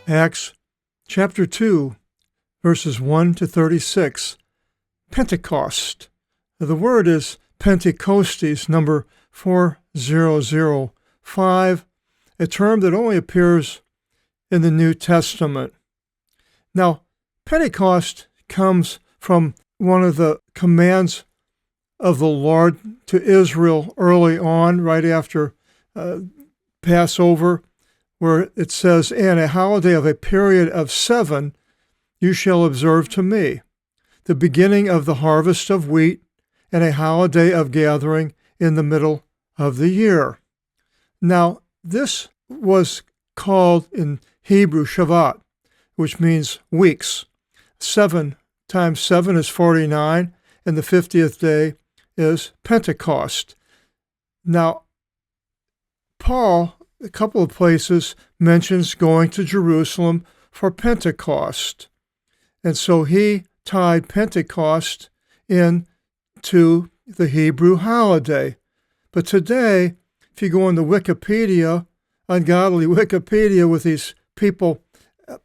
Acts chapter 2, verses 1 to 36. Pentecost. The word is Pentecostes, number 4005, a term that only appears in the New Testament. Now, Pentecost comes from one of the commands of the Lord to Israel early on, right after Passover, where it says, "And a holiday of a period of 7 you shall observe to me, the beginning of the harvest of wheat, and a holiday of gathering in the middle of the year." Now, this was called in Hebrew Shabbat, which means weeks. 7 times 7 is 49, and the 50th day is Pentecost. Now, Paul, a couple of places, mentions going to Jerusalem for Pentecost. And so he tied Pentecost into the Hebrew holiday. But today, if you go into Wikipedia, ungodly Wikipedia with these people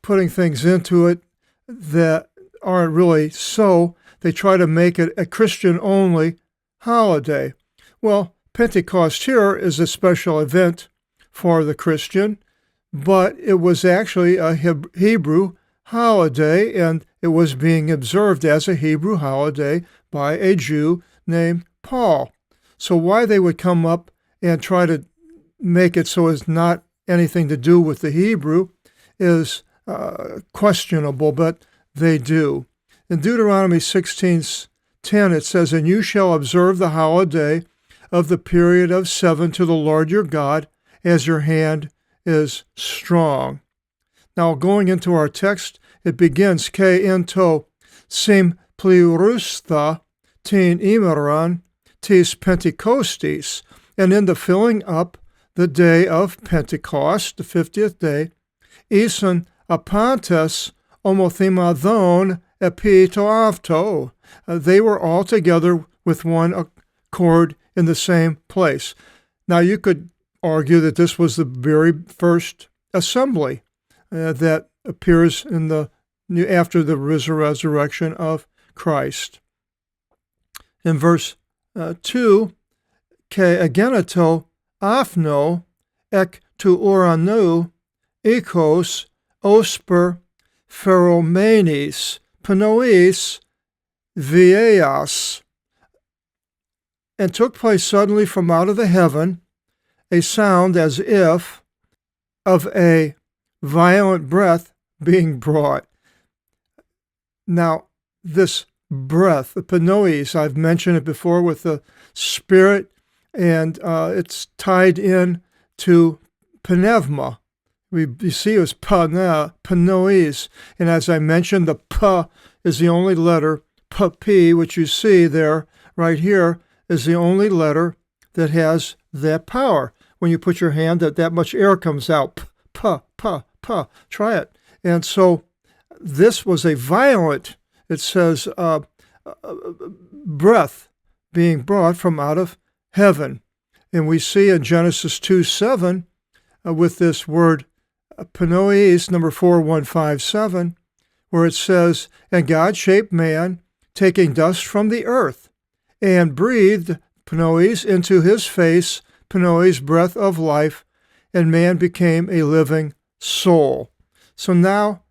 putting things into it that aren't really so, they try to make it a Christian-only holiday. Well, Pentecost here is a special event for the Christian, but it was actually a Hebrew holiday, and it was being observed as a Hebrew holiday by a Jew named Paul. So why they would come up and try to make it so it's not anything to do with the Hebrew is questionable, but they do. In Deuteronomy 16:10, it says, "And you shall observe the holiday of the period of 7 to the Lord your God, as your hand is strong." Now, going into our text, it begins, "Ke ento simplirustha tin imeran tis Pentecostis," and in the filling up the day of Pentecost, the 50th day, "ison apantes omothimadon epi to avto." They were all together with one accord in the same place. Now, you could argue that this was the very first assembly that appears in the after the resurrection of Christ. In verse 2, "Ke ageneto afno ek tu oranu ikos osper pheromenes panois vieas," and took place suddenly from out of the heaven a sound as if of a violent breath being brought. Now, this breath, the panois, I've mentioned it before with the Spirit, and it's tied in to pneuma. You see it was panois, and as I mentioned, the p is the only letter, p, which you see there, right here, is the only letter that has that power. When you put your hand, that much air comes out. P. Try it. And so this was a violent, it says, breath being brought from out of heaven. And we see in Genesis 2:7 with this word panois, number 4157, where it says, "And God shaped man, taking dust from the earth, and breathed panois into his face, panois, breath of life, and man became a living soul." So now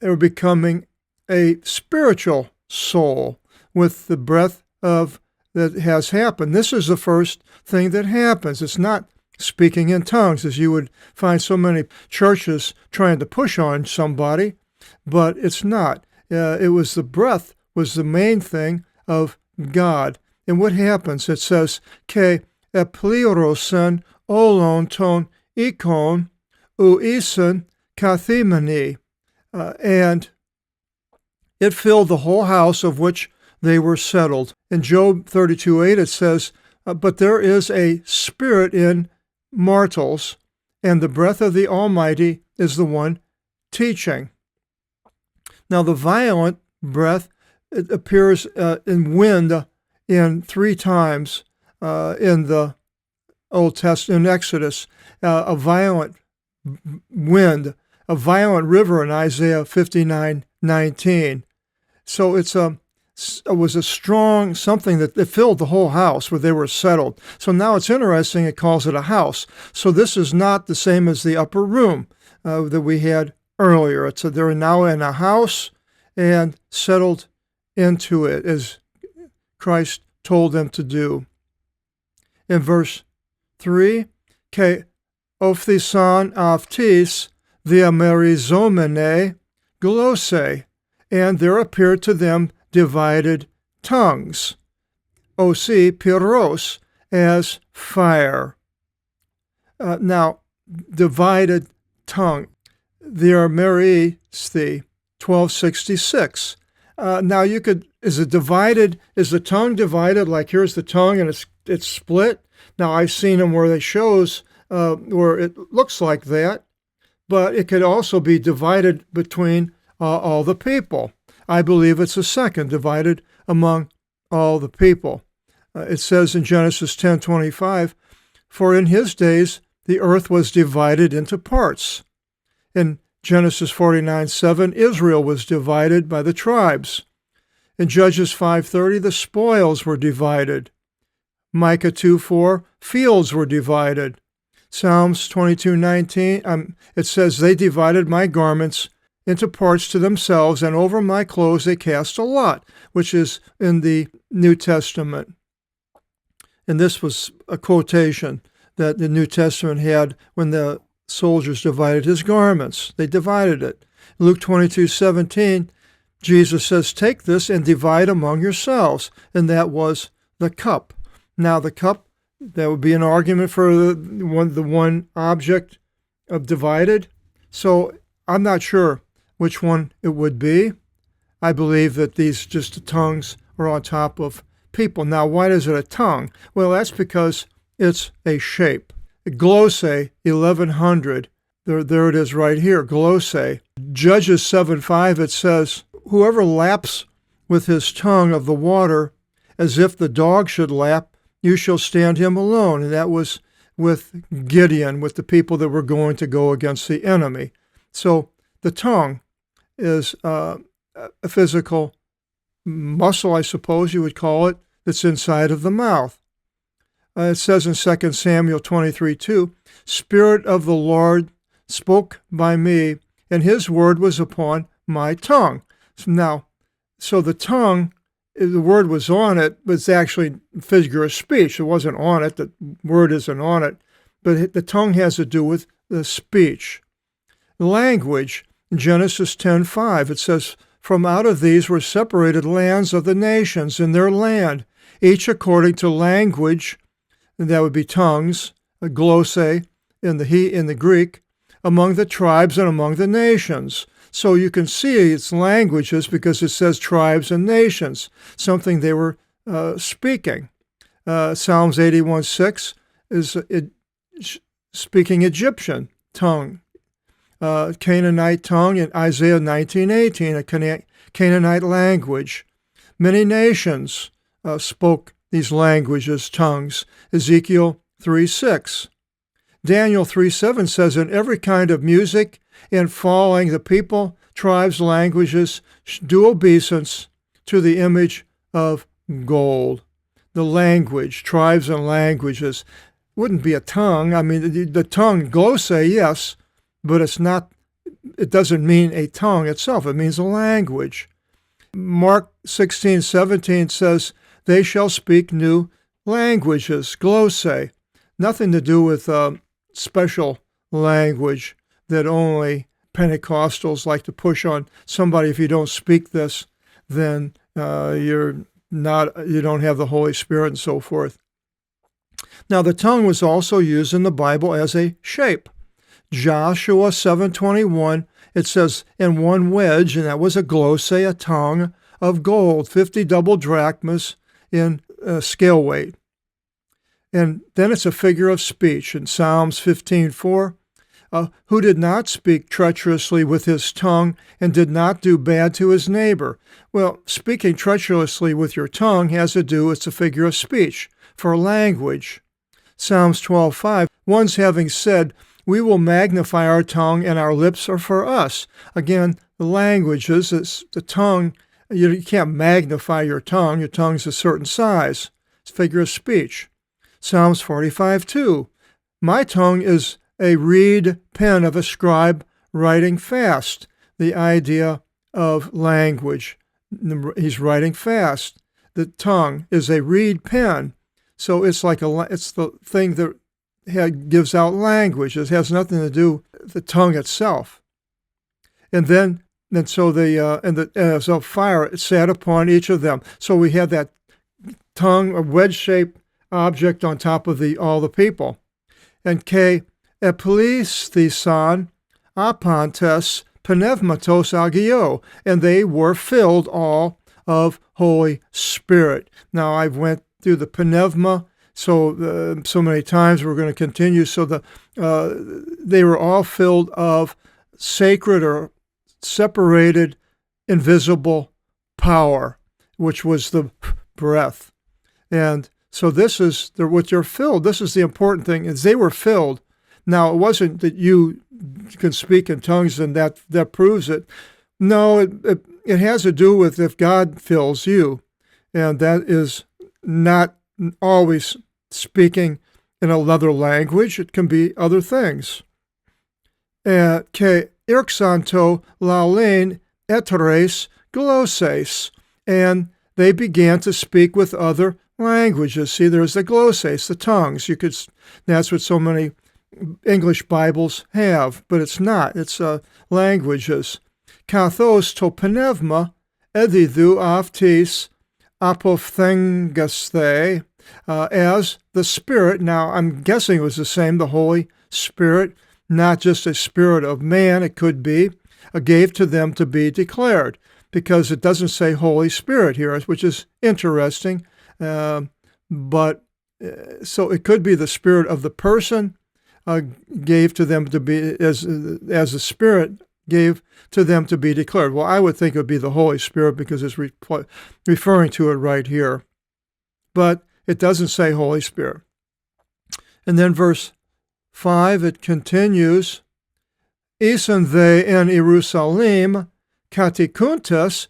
they're becoming a spiritual soul with the breath of that has happened. This is the first thing that happens. It's not speaking in tongues, as you would find so many churches trying to push on somebody, but it's not. It was the breath was the main thing of God. And what happens? It says, "Ke eplirosen olon ton ikon uisen kathimani," and it filled the whole house of which they were settled. In Job 32:8 it says, "But there is a spirit in mortals, and the breath of the Almighty is the one teaching." Now the violent breath, it appears in wind in 3 times in the Old Testament, in Exodus, a violent wind, a violent river in Isaiah 59:19. So it was a strong something that filled the whole house where they were settled. So now it's interesting, it calls it a house. So this is not the same as the upper room that we had earlier. They're now in a house and settled into it as Christ told them to do. In verse 3, Ke ophtheson aftis diamerizomene glosse, and there appeared to them divided tongues, osi pyros, as fire. Now, divided tongue, diameristhi, 1266. Now is the tongue divided, like here's the tongue and it's split? Now I've seen them where they shows where it looks like that, but it could also be divided between all the people. I believe it's a second, divided among all the people. It says in Genesis 10:25, for in his days the earth was divided into parts. In Genesis 49:7, Israel was divided by the tribes. In Judges 5:30, the spoils were divided. Micah 2:4, fields were divided. Psalms 22:19, it says, they divided my garments into parts to themselves, and over my clothes they cast a lot, which is in the New Testament. And this was a quotation that the New Testament had when the soldiers divided his garments. They divided it. Luke 22:17, Jesus says, take this and divide among yourselves. And that was the cup. Now the cup, that would be an argument for the one object of divided. So I'm not sure which one it would be. I believe that these just the tongues are on top of people. Now, why is it a tongue? Well, that's because it's a shape. Glosse, 1100, there it is right here, glosse. Judges 7:5, it says, whoever laps with his tongue of the water, as if the dog should lap, you shall stand him alone. And that was with Gideon, with the people that were going to go against the enemy. So the tongue is a physical muscle, I suppose you would call it, that's inside of the mouth. It says in 2 Samuel 23:2, Spirit of the Lord spoke by me, and his word was upon my tongue. Now, so the tongue, the word was on it, but it's actually a figure of speech. It wasn't on it, the word isn't on it, but the tongue has to do with the speech. Language, in Genesis 10:5, it says, from out of these were separated lands of the nations in their land, each according to language, and that would be tongues, glosse in the Greek, among the tribes and among the nations. So you can see it's languages because it says tribes and nations, something they were speaking. Psalms 81:6 is speaking Egyptian tongue. Canaanite tongue in Isaiah 19:18, a Canaanite language. Many nations spoke these languages, tongues. Ezekiel 3:6. Daniel 3:7 says, in every kind of music and falling, the people, tribes, languages do obeisance to the image of gold. The language, tribes and languages, wouldn't be a tongue. I mean, the tongue, glosse, yes, but it doesn't mean a tongue itself. It means a language. Mark 16:17 says, they shall speak new languages, glosse. Nothing to do with special language that only Pentecostals like to push on somebody. If you don't speak this, then you don't have the Holy Spirit and so forth. Now, the tongue was also used in the Bible as a shape. Joshua 7:21, it says, in one wedge, and that was a glosse, a tongue of gold, 50 double drachmas in scale weight. And then it's a figure of speech in Psalms 15:4, who did not speak treacherously with his tongue and did not do bad to his neighbor. Well, speaking treacherously with your tongue has to do, it's a figure of speech for language. Psalms 12:5, one's having said, We will magnify our tongue, and our lips are for us. Again, the languages, it's the tongue. You can't magnify your tongue. Your tongue's a certain size. It's a figure of speech. Psalms 45:2. My tongue is a reed pen of a scribe writing fast. The idea of language. He's writing fast. The tongue is a reed pen. So it's like it's the thing that gives out language. It has nothing to do with the tongue itself. And so fire sat upon each of them. So we had that tongue, a wedge-shaped object on top of all the people. And epleistheson apantes pneumatos agio, and they were filled all of Holy Spirit. Now I've went through the pneuma so many times. We're going to continue. So they were all filled of sacred or separated, invisible power, which was the breath. And so this is what they're filled. This is the important thing, is they were filled. Now, it wasn't that you can speak in tongues and that proves it. No, it has to do with if God fills you. And that is not always speaking in another language. It can be other things. Irxanto laulein eteres glosses. And they began to speak with other languages. See, there's the glosses, the tongues. That's what so many English Bibles have, but it's not. It's languages. Kathos to pneuma edithu aftis apophthengaste, as the Spirit. Now, I'm guessing it was the same, the Holy Spirit, not just a spirit of man, it could be, gave to them to be declared, because it doesn't say Holy Spirit here, which is interesting. But so it could be the spirit of the person gave to them to be, as the Spirit gave to them to be declared. Well, I would think it would be the Holy Spirit because it's referring to it right here. But it doesn't say Holy Spirit. And then verse 5, it continues, Isen they in Jerusalem katikuntas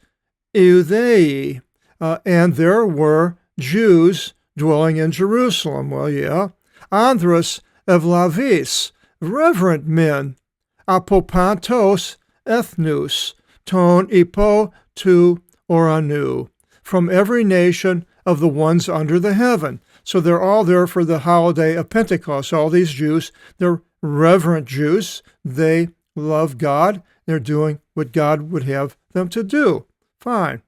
Eudei, and there were Jews dwelling in Jerusalem. Well, yeah. Andros evlavis, reverent men, apopantos ethnus, ton ipo tu oranu, from every nation of the ones under the heaven. So they're all there for the holiday of Pentecost. All these Jews, they're reverent Jews. They love God. They're doing what God would have them to do. Fine.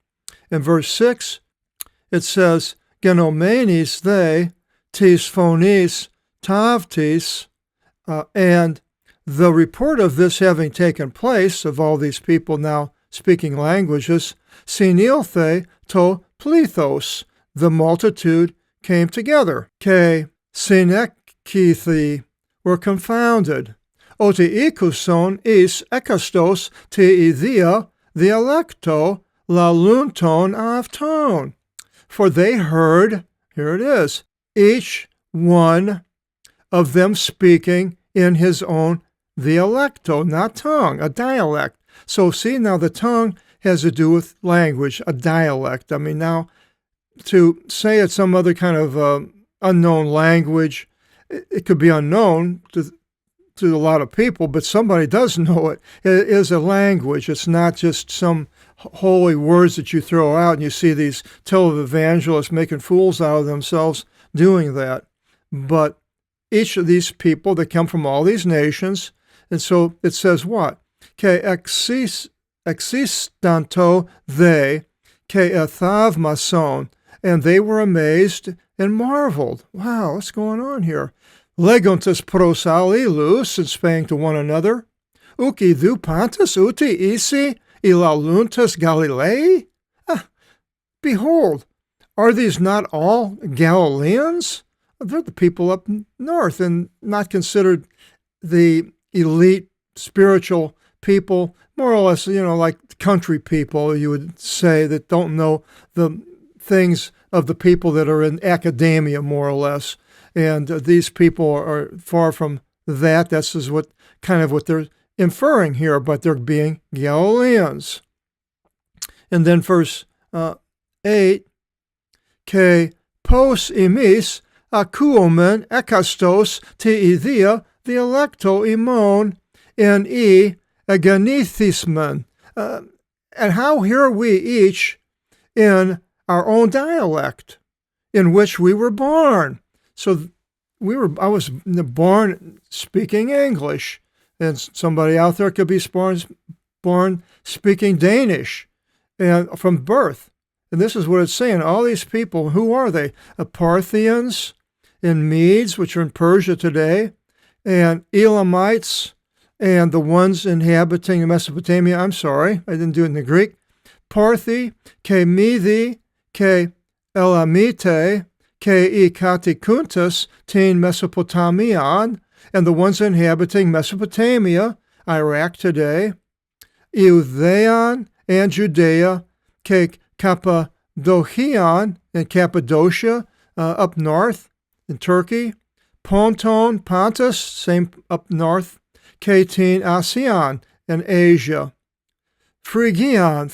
In verse 6, it says, Genomenes they, tis phonis tavtis, and the report of this having taken place, of all these people now speaking languages, sinilthe to plethos, the multitude came together. Ke synekithi were confounded. Oti ikuson is ekastos te idea dialecto lalunton avton. For they heard, here it is, each one of them speaking in his own dialecto, not tongue, a dialect. So see, now the tongue has to do with language, a dialect. I mean, now to say it's some other kind of unknown language, it could be unknown to a lot of people, but somebody does know it. It is a language. It's not just some holy words that you throw out, and you see these televangelists making fools out of themselves doing that. But each of these people that come from all these nations, and so it says what? Ke existanto they, ke ethav mason, and they were amazed and marveled. Wow, what's going on here? Legontus prosalilus, and saying to one another, Uki du pantus uti isi ilaluntus Galilei? Behold, are these not all Galileans? They're the people up north and not considered the elite spiritual people, more or less, like country people, you would say, that don't know the things of the people that are in academia, more or less. And these people are far from that. This is what they're inferring here, but they're being Galileans. And then verse 8, Ke pos emis akuomen ekastos te ithia the electo imon in aganithismen. And how hear we each in our own dialect in which we were born. So I was born speaking English, and somebody out there could be born speaking Danish and from birth. And this is what it's saying. All these people, who are they? Parthians and Medes, which are in Persia today, and Elamites, and the ones inhabiting Mesopotamia. I'm sorry, I didn't do it in the Greek. Parthi, ke Medi, ke Elamite, ke Ikatikuntus, tin Mesopotamian, and the ones inhabiting Mesopotamia, Iraq today, Euthean and Judea, ke Cappadochian and Cappadocia up north in Turkey, Ponton, Pontus, same up north, Catin, ASEAN, and Asia, Phrygian,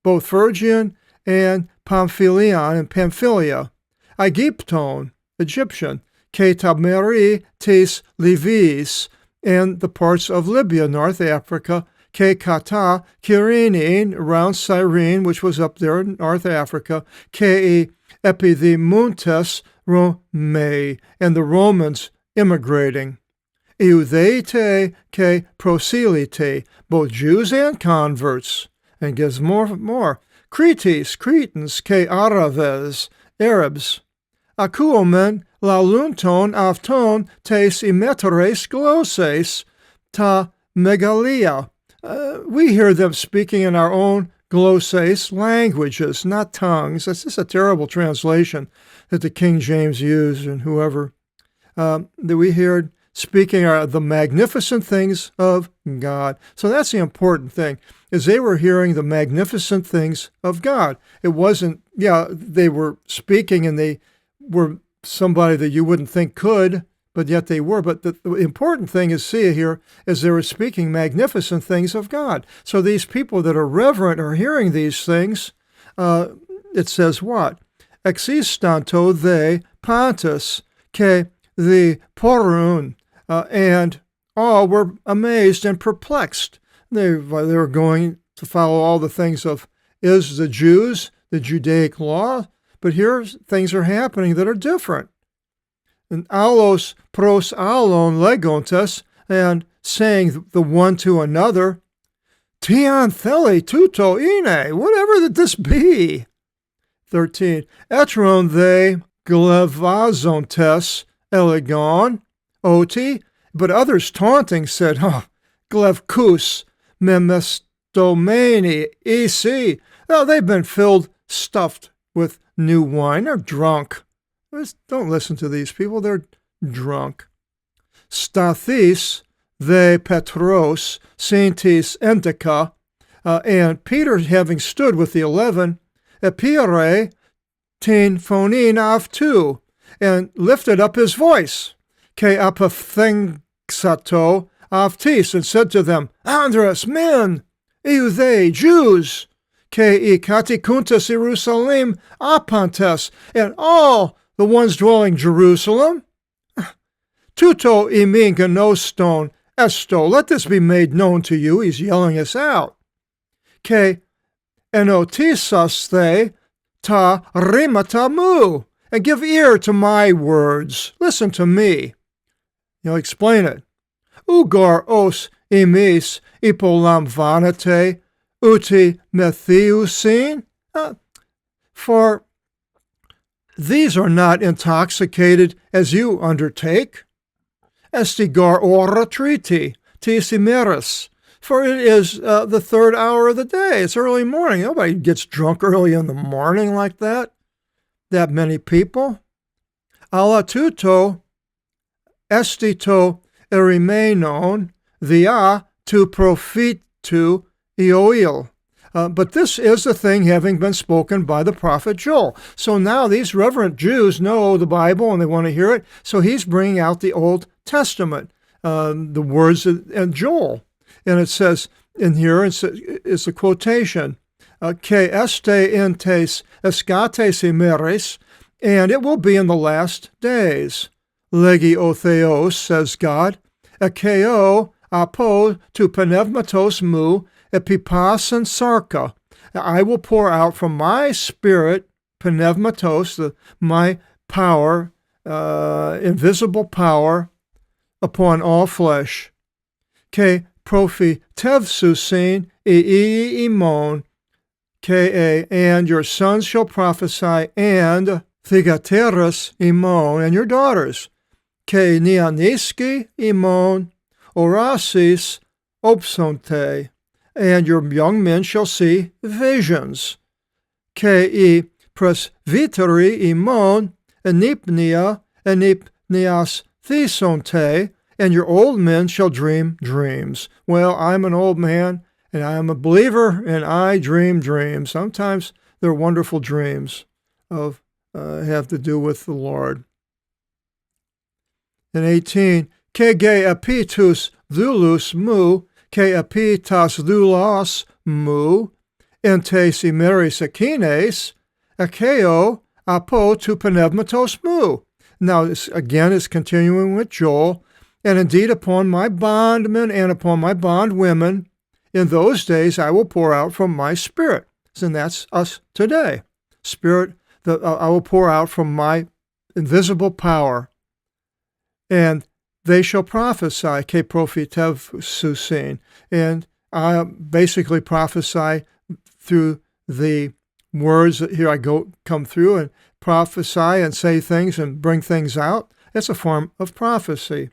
both Phrygian and Pamphylian and Pamphylia, Aegypton, Egyptian, Ketameri, Tes Livis, and the parts of Libya, North Africa, Ke Kata, Kyrene, around Cyrene, which was up there in North Africa, Ke Epidhimuntes, Rome, and the Romans immigrating. Eudeite ke proselite, both Jews and converts, and gives more. Cretes, Cretans, ke Araves, Arabs. Akuomen lalunton avton tes imeteres glosses ta megalia. We hear them speaking in our own glosses, languages, not tongues. That's just a terrible translation that the King James used, and whoever that we hear speaking are the magnificent things of God. So that's the important thing, is they were hearing the magnificent things of God. It wasn't, they were speaking and they were somebody that you wouldn't think could, but yet they were. But the important thing is, see here, is they were speaking magnificent things of God. So these people that are reverent are hearing these things. It says what? Existanto they Pontus ke the Porun, and all were amazed and perplexed. They were going to follow all the things of the Jews, the Judaic law, but here things are happening that are different. And alos pros alon legontes, and saying the one to another, Tian theli tuto ine, whatever that this be. 13. Etron they glevazontes elegon oti, but others taunting said, glevkus memestomeni ec. Oh, they've been stuffed with new wine. They're drunk. Don't listen to these people. They're drunk. Stathis they Petros saintis entica, and Peter, having stood with the 11, epire tin phonin avtu, and lifted up his voice, ke apathengsato avtis, and said to them, Andras, men, Eudei, Jews, ke ikatikuntas Jerusalem apantes, and all the ones dwelling Jerusalem, tuto iminganoston esto, let this be made known to you. He's yelling us out. Ke enotisas they ta rimatamu, and give ear to my words. Listen to me. He'll explain it. Ugar os emis ipolam vanate uti methiusin, for these are not intoxicated as you undertake. Estigar ora triti, tisimeris, for it is the third hour of the day. It's early morning. Nobody gets drunk early in the morning like that. That many people. Ala tuto estito erimenon, via tu profitu ioil. But this is the thing having been spoken by the prophet Joel. So now these reverent Jews know the Bible and they want to hear it. So he's bringing out the Old Testament, the words of Joel. And it says in here, it's a quotation, "Que este entes escates imeres," and it will be in the last days. "Legi o theos," says God, "ekeo apo tu pneumatos mu epipasan sarka." I will pour out from my spirit, pneumatos, my power, invisible power, upon all flesh. "Ke prophetevsusin ii imon," and your sons shall prophesy, and thigateras imon, and your daughters. "Ke nianiski imon, orasis opsonte," and your young men shall see visions. "Ke I presbyteri imon, enipnia enipnias thesonte," and your old men shall dream dreams. Well, I'm an old man, and I'm a believer, and I dream dreams. Sometimes they're wonderful dreams of have to do with the Lord. In 18, "Ke ge epitus dhulus mu, ke epitas dhulos mu, entes imeris akines, akeo apo tu pneumatos mu." Now, this, again, is continuing with Joel. "And indeed upon my bondmen and upon my bondwomen, in those days I will pour out from my spirit." And that's us today. Spirit, I will pour out from my invisible power. "And they shall prophesy," ke prophetevsusin. And I basically prophesy through the words that here I come through and prophesy and say things and bring things out. It's a form of prophecy.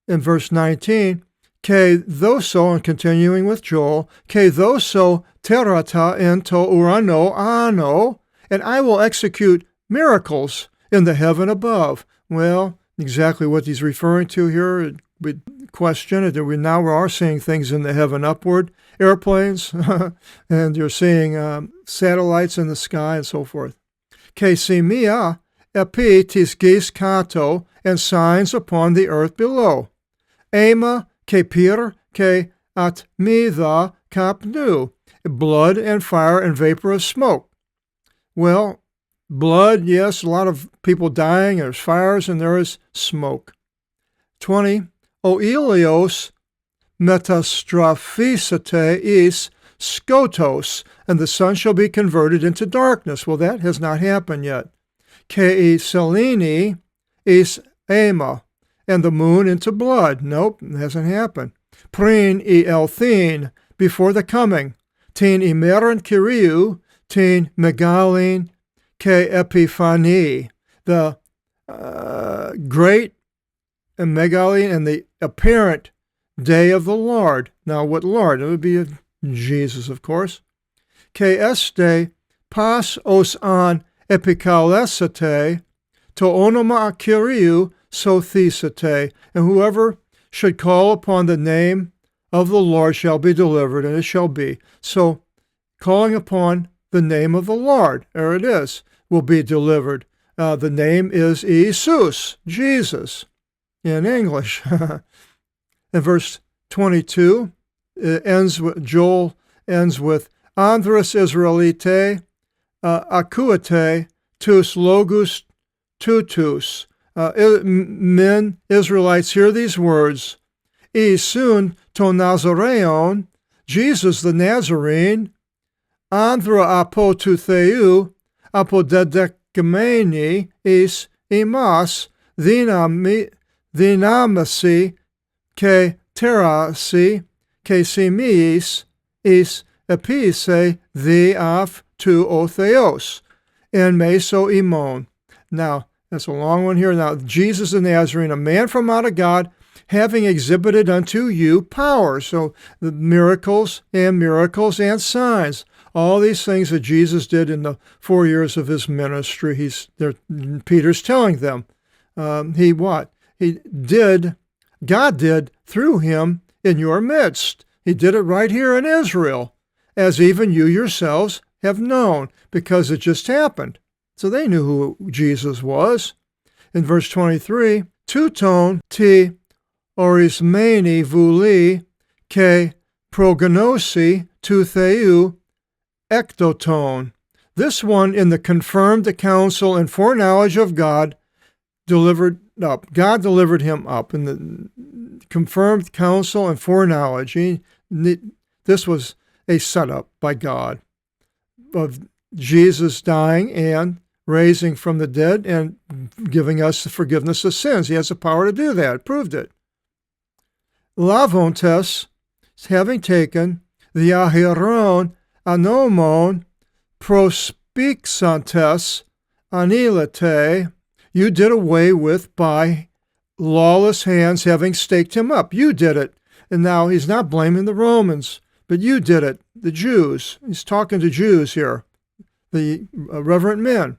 In verse 19, "Ke thoso," and continuing with Joel, "Ke thoso terata ento urano ano," and I will execute miracles in the heaven above. Well, exactly what he's referring to here, we question it. We are seeing things in the heaven upward, airplanes, and you're seeing satellites in the sky and so forth. "Ke simia epi tisgis kato," and signs upon the earth below. "Ema ke pir ke atmida kapnu," blood and fire and vapor of smoke. Well, blood, yes, a lot of people dying, there's fires, and there is smoke. 20, "O Elios metastrophisate is skotos," and the sun shall be converted into darkness. Well, that has not happened yet. "Ke seleni is ema," and the moon into blood. Nope, it hasn't happened. "Prin I elthin," before the coming. "Tin imeran kiriu, tin megalin ke epiphani," the great and megalin and the apparent day of the Lord. Now, what Lord? It would be Jesus, of course. "Ke este pas os an epikalesate, to onoma kiriu sothisate," and whoever should call upon the name of the Lord shall be delivered, and it shall be. So, calling upon the name of the Lord, there it is, will be delivered. The name is Jesus, Jesus, in English. In verse 22, Joel ends with, "Andros Israelite, acuate, tus logus tutus." Men, Israelites, hear these words. "Isun ton Nazareon," Jesus the Nazarene, "andra apo tu theou, apo dedecameni is imas, dinamasi, ke terasi, ke simis, is epise the af tu o theos, and meso imon." Now, that's a long one here. "Now, Jesus the Nazarene, a man from out of God, having exhibited unto you power." So the miracles and signs. All these things that Jesus did in the 4 years of his ministry, Peter's telling them. God did through him in your midst. He did it right here in Israel. as even you yourselves have known, because it just happened. So they knew who Jesus was. In verse 23, touton ti orismeni vuli ke prognosi tu theou ektoton. This one in the confirmed counsel and foreknowledge of God delivered up. God delivered him up in the confirmed counsel and foreknowledge. This was a setup by God of Jesus dying and raising from the dead and giving us the forgiveness of sins. He has the power to do that. Proved it. Lavontes, having taken the ahiron anomon prospixantes anilete, you did away with by lawless hands, having staked him up. You did it. And now he's not blaming the Romans, but you did it, the Jews. He's talking to Jews here, the reverent men.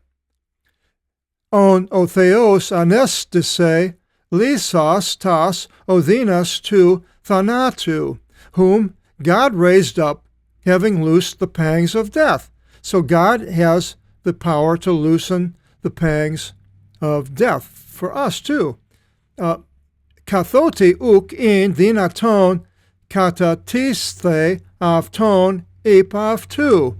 On otheos anestise lysos tas odinas tu thanatu, whom God raised up, having loosed the pangs of death. So God has the power to loosen the pangs of death for us too. Kathoti uk in dinaton katatiste avton ipavtu.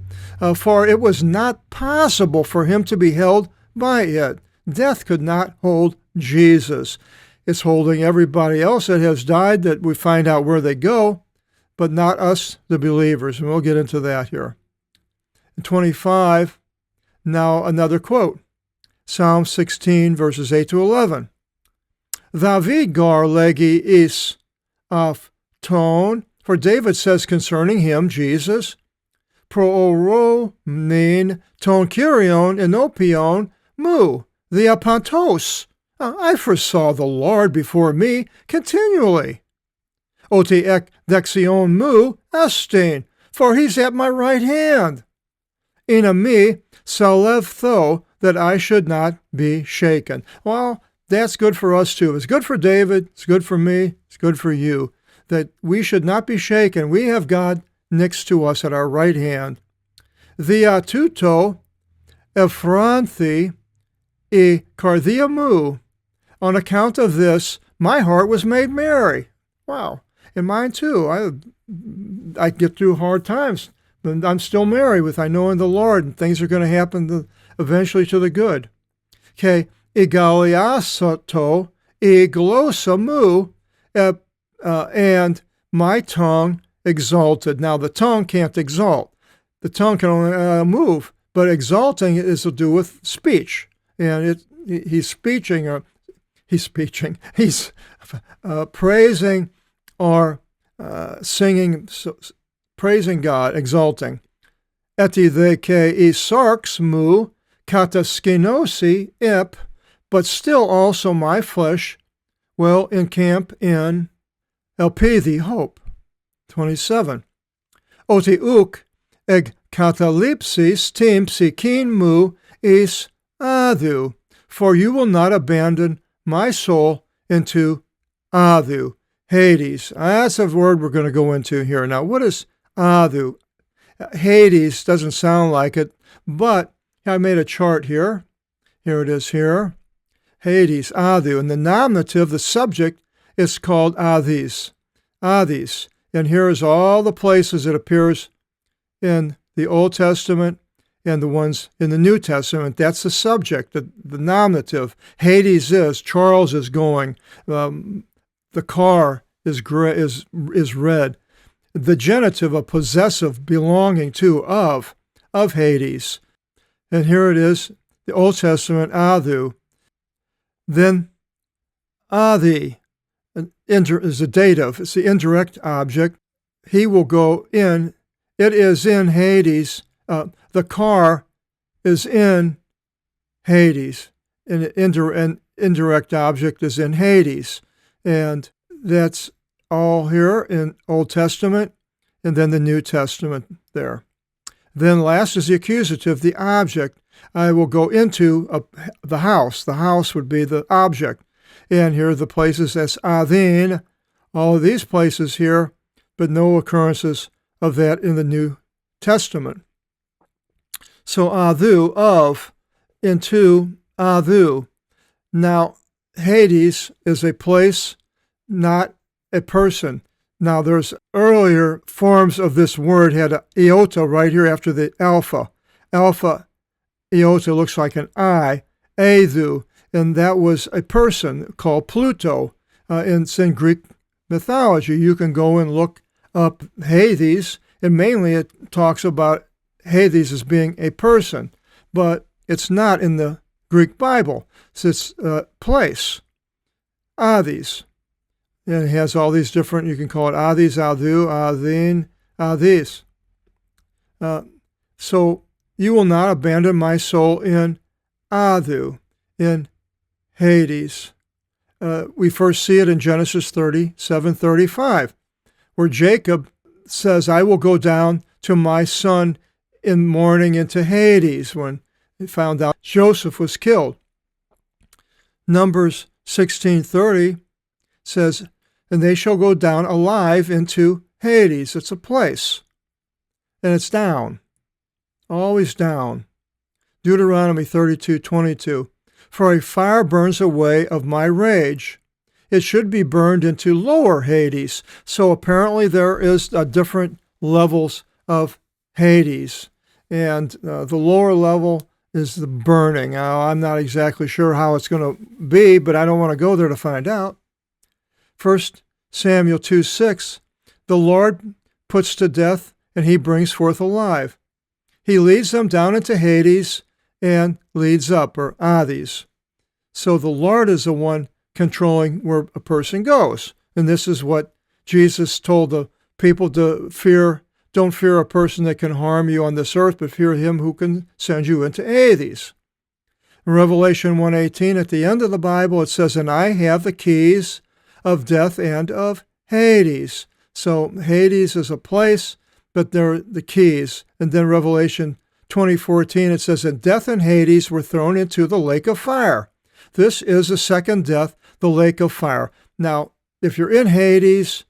For it was not possible for him to be held by it. Death could not hold Jesus. It's holding everybody else that has died, that we find out where they go, but not us, the believers. And we'll get into that here. In 25, now another quote. Psalm 16, verses 8 to 11. David gar legi is of ton, for David says concerning him, Jesus, prooro min ton kyrion enopion mu, the apantos. I foresaw the Lord before me continually. Oti ek dexion mu estin, for he's at my right hand. Ina me salev tho, that I should not be shaken. Well, that's good for us too. It's good for David. It's good for me. It's good for you. That we should not be shaken. We have God next to us at our right hand. Theatuto ephranthi e cardiamu. On account of this, my heart was made merry. Wow. And mine too. I get through hard times, but I'm still merry with I know in the Lord, and things are going to happen eventually to the good. Okay. Egaliasoto eglosamu, and my tongue exalted. Now, the tongue can't exalt. The tongue can only move, but exalting is to do with speech. And he's praising or singing, praising God, exalting. Eti theke isarx mu kataskenosi ip, but still also my flesh will encamp in elpi hope. 27. Oti uk eg catalipsis tim psikin mu is adu, for you will not abandon my soul into adu, Hades. That's a word we're going to go into here. Now, what is adu? Hades doesn't sound like it, but I made a chart here. Here it is here. Hades, adu. And the nominative, the subject, is called adis. Adis. And here is all the places it appears in the Old Testament and the ones in the New Testament. That's the subject, the nominative. Hades is, Charles is going, the car is red. The genitive, a possessive belonging to, of Hades. And here it is, the Old Testament, adu. Then adi is a dative. It's the indirect object. He will go in. It is in Hades. The car is in Hades. And an indirect object is in Hades. And that's all here in Old Testament, and then the New Testament there. Then last is the accusative, the object. I will go into the house. The house would be the object. And here are the places as adin, all of these places here, but no occurrences of that in the New Testament. So adu, of, into adu. Now, Hades is a place, not a person. Now, there's earlier forms of this word had an iota right here after the alpha. Alpha, iota looks like an I, adu, and that was a person called Pluto. It's in Greek mythology. You can go and look up Hades, and mainly it talks about Hades as being a person, but it's not in the Greek Bible. It's place, Hades. And it has all these different, you can call it Hades, Adu, Adin, Hades. So you will not abandon my soul in Adu, in Hades. We first see it in Genesis 37:35, where Jacob says, I will go down to my son in mourning into Hades, when he found out Joseph was killed. Numbers 16:30 says, and they shall go down alive into Hades. It's a place. And it's down. Always down. Deuteronomy 32:22. For a fire burns away of my rage. It should be burned into lower Hades. So apparently there is different levels of Hades. And the lower level is the burning. Now, I'm not exactly sure how it's going to be, but I don't want to go there to find out. 1 Samuel 2:6, the Lord puts to death and he brings forth alive. He leads them down into Hades and leads up, or Hades. So the Lord is the one controlling where a person goes. And this is what Jesus told the people to fear. Don't fear a person that can harm you on this earth, but fear him who can send you into Hades. In Revelation 1:18, at the end of the Bible, it says, and I have the keys of death and of Hades. So Hades is a place, but they're the keys. And then Revelation 20:14, it says, and death and Hades were thrown into the lake of fire. This is the second death, the lake of fire. Now, if you're in Hades,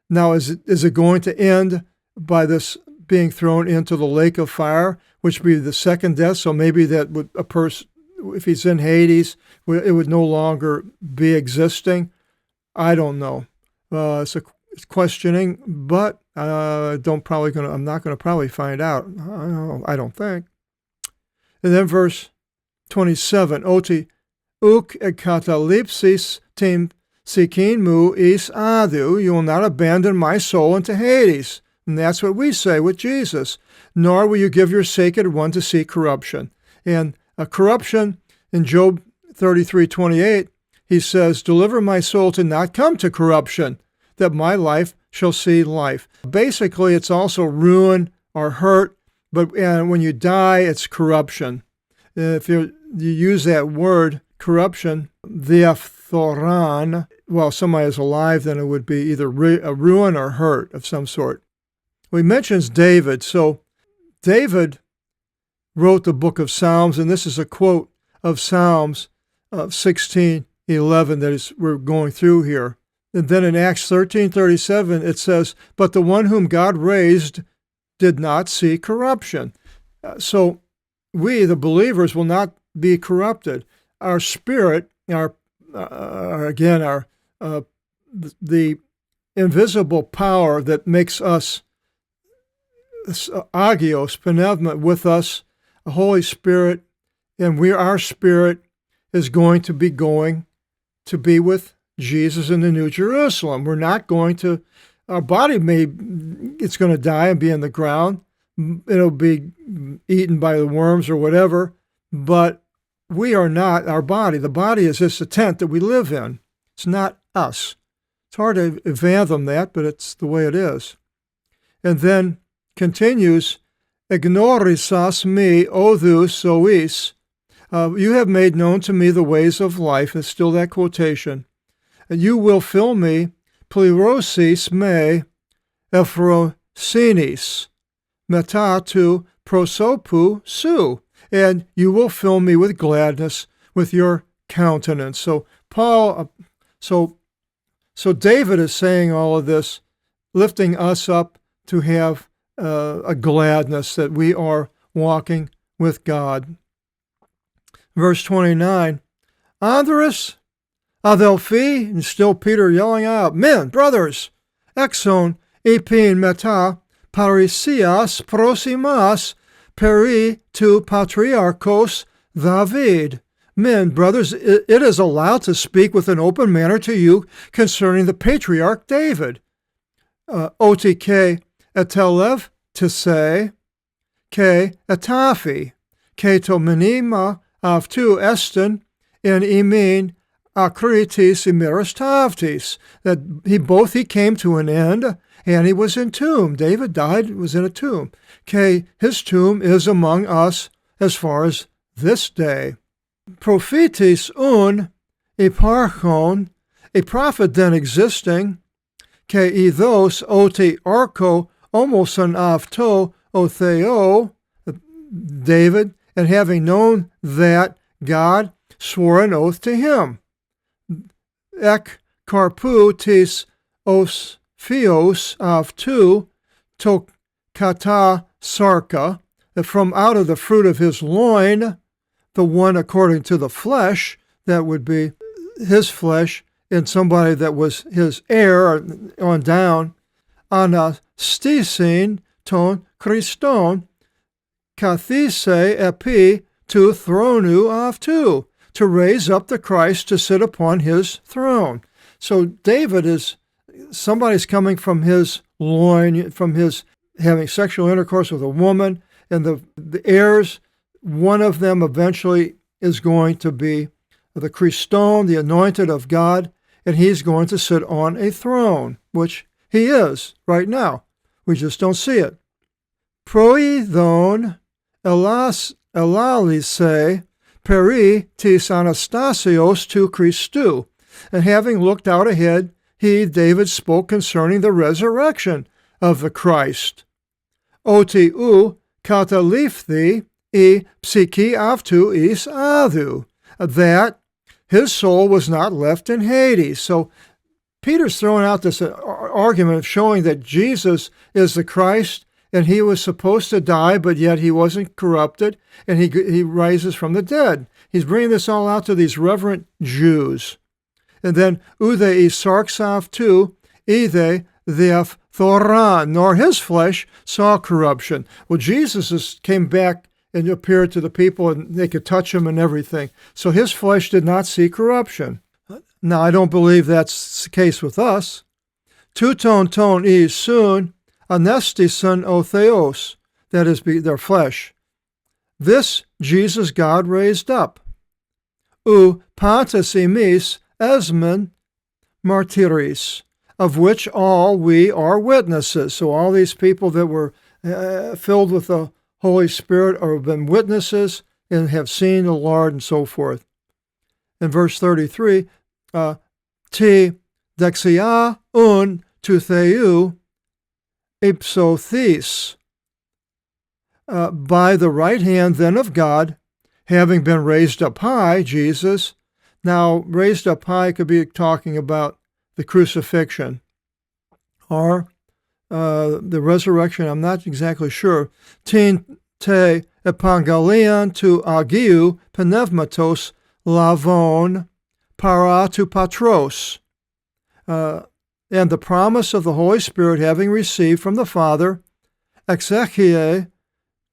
now is it going to end by this being thrown into the lake of fire, which would be the second death? So maybe that would a person, if he's in Hades, it would no longer be existing. I don't know. It's questioning, but I'm not going to probably find out. I don't think. And then verse 27, Oti uk ekatalipsis tim sikin mu is adu. You will not abandon my soul into Hades. And that's what we say with Jesus. Nor will you give your sacred one to see corruption. And corruption in Job 33:28, he says, deliver my soul to not come to corruption, that my life shall see life. Basically, it's also ruin or hurt, but when you die, it's corruption. If you use that word, corruption, diaphthoran, while somebody is alive, then it would be either a ruin or hurt of some sort. He mentions David. So David wrote the book of Psalms, and this is a quote of Psalms 16:11 that we're going through here. And then in Acts 13:37, it says, but the one whom God raised did not see corruption. So we, the believers, will not be corrupted. Our spirit, the invisible power that makes us agios, pneuma, with us, the Holy Spirit, and our spirit is going to be with Jesus in the New Jerusalem. We're not going to, our body it's going to die and be in the ground. It'll be eaten by the worms or whatever, but we are not our body. The body is just a tent that we live in. It's not us. It's hard to fathom that, but it's the way it is. And then continues, ignorisas me, odous sois. You have made known to me the ways of life. It's still that quotation. And you will fill me, plerosis me, ephrosinis, meta tu prosopu su. And you will fill me with gladness, with your countenance. So so David is saying all of this, lifting us up to have a gladness that we are walking with God. Verse 29, Andres, Adelphi, and still Peter yelling out, Men, brothers, exon epin meta parisias prosimas peri tu patriarchos David. Men, brothers, it is allowed to speak with an open manner to you concerning the patriarch David. Otk etelev to say, ke etafi, ke to minima avtu esten in imin akritis imiris tavtis, that he came to an end and he was entombed. David died, was in a tomb. His tomb is among us as far as this day. Prophetis un eparchon, a prophet then existing, ke idos oti archo omosan avto otheo, David, and having known that, God swore an oath to him. Ek karpu tis os Theos avtu to kata sarka, that from out of the fruit of his loin, the one according to the flesh, that would be his flesh, and somebody that was his heir on down, anastisin ton Christon, kathise epi tu thronu avtu, to raise up the Christ to sit upon his throne. So David is, somebody's coming from his loin, from his having sexual intercourse with a woman, and the heirs, one of them eventually is going to be the Christon, the anointed of God, and he's going to sit on a throne, which he is right now. We just don't see it. Proidon elalise peri tis Anastasios tu Christu, and having looked out ahead, David, spoke concerning the resurrection of the Christ. Oti u katalifthi e psyche avtu is adu, that his soul was not left in Hades. So Peter's throwing out this argument of showing that Jesus is the Christ, and he was supposed to die, but yet he wasn't corrupted, and he rises from the dead. He's bringing this all out to these reverent Jews. And then, ude e sarksav tu, ide theaf thoran, nor his flesh saw corruption. Well, Jesus came back and appeared to the people, and they could touch him and everything. So his flesh did not see corruption. Now, I don't believe that's the case with us. Tuton ton is soon, anestison o theos, that is, their flesh. This Jesus God raised up. U pantas emis esmen martyris, of which all we are witnesses. So all these people that were filled with the Holy Spirit or have been witnesses and have seen the Lord and so forth. In verse 33, ti dexia un tu theou ipso thys, by the right hand then of God, having been raised up high, Jesus. Now, raised up high could be talking about the crucifixion or the resurrection. I'm not exactly sure. Tin te epangalion tu agiu pneumatos lavon para tu patros. And the promise of the Holy Spirit having received from the Father, exekie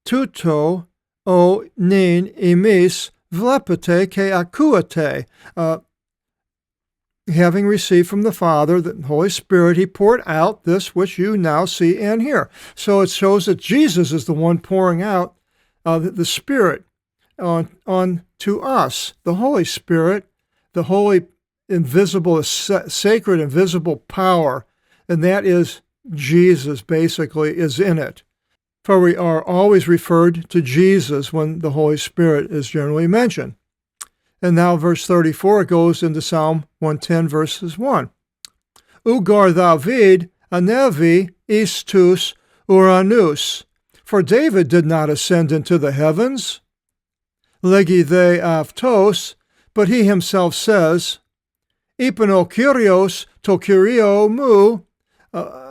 tuto o nin emis vlepete ke akuate, having received from the Father, the Holy Spirit, he poured out this which you now see and hear. So it shows that Jesus is the one pouring out the Spirit on to us. The Holy Spirit, the holy, invisible, sacred, invisible power, and that is Jesus, basically, is in it. For we are always referred to Jesus when the Holy Spirit is generally mentioned. And now verse 34 goes into Psalm 110, verses 1. Ugar David anevi istus uranus. For David did not ascend into the heavens. Legi the avtos, but he himself says, Ipano Kyrios to Kyrio mu,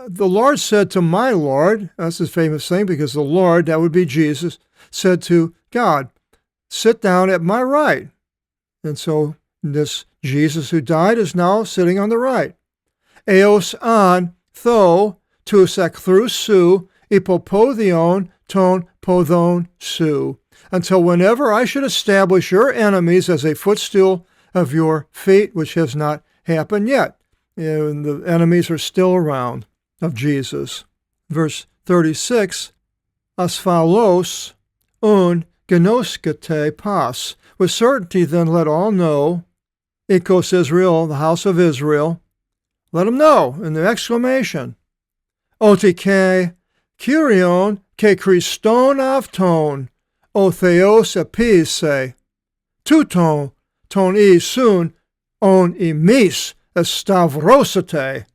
the Lord said to my Lord, that's his famous thing, because the Lord, that would be Jesus, said to God, sit down at my right. And so this Jesus who died is now sitting on the right. Eos an tho tous ekthru su ipopothion ton podon su. Until whenever I should establish your enemies as a footstool of your feet, which has not happened yet. And the enemies are still around of Jesus. Verse 36, asphalos un genoskete pas. With certainty then let all know, Ikos Israel, the house of Israel, let them know in the exclamation. Otike Kyrion ke Christon avton, o theos epise, tuton ton e sun on emis estavrosate,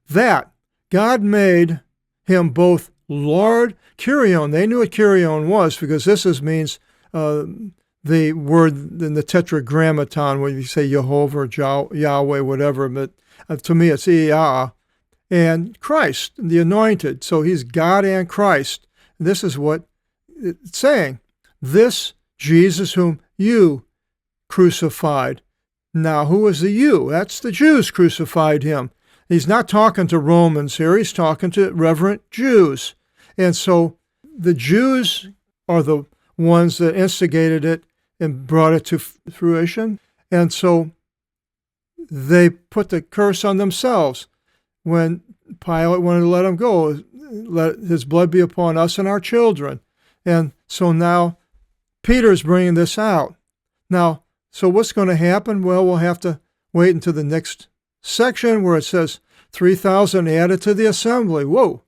that God made him both Lord, Kyrion. They knew what Kyrion was because this means the word in the tetragrammaton when you say Jehovah or Yahweh, whatever, but to me it's Iyah, and Christ, the anointed. So he's God and Christ. This is what it's saying. This Jesus whom you crucified. Now, who is the you? That's the Jews crucified him. He's not talking to Romans here. He's talking to reverent Jews. And so the Jews are the ones that instigated it and brought it to fruition. And so they put the curse on themselves when Pilate wanted to let him go. Let his blood be upon us and our children. And so now Peter's bringing this out. Now, so what's going to happen? Well, we'll have to wait until the next section where it says 3,000 added to the assembly. Whoa,